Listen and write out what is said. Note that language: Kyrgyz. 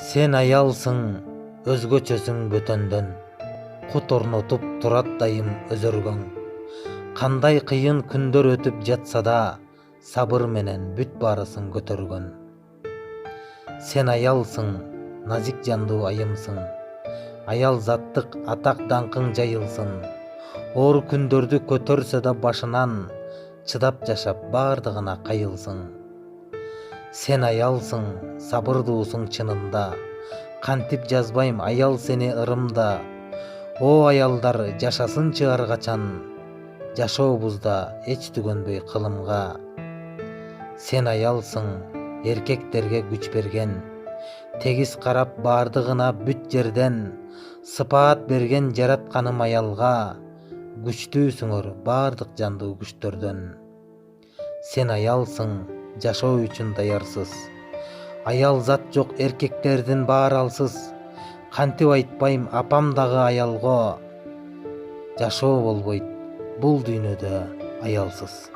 Сен аялсың, өзгөчөсүң бөтөндөн, кут орнотуп турат дайым өзөргөң. Кандай кыйын күндөр өтүп жатса да, сабыр менен бүт баарысын көтөргөн. Сен аялсың, назик жандуу айымсың, аял заттык атак даңкың жайылсын. Оор күндөрдү көтөрсө да башынан, чыдап жашап бардыгына кайылсың. Сен аялсың, сабырдуусуң чынында, кантип жазбайм аял сени ырымда. О аялдар жашасынчы ар качан, жашообузда эч түгөнбөй кылымга. Сен аялсың, эркектерге күч берген, тегиз карап бардыгына бүт жерден, сыпаат берген жаратканым аялга, күчтүүсүңөр бардык жандуу күчтөрдөн. Сен аялсың, жашоо үчүн даярсыз, аял зат жок эркектердин баары алсыз. Кантип айтпайм апам дагы аялго, жашоо болбойт бул дүйнөдө аялсыз.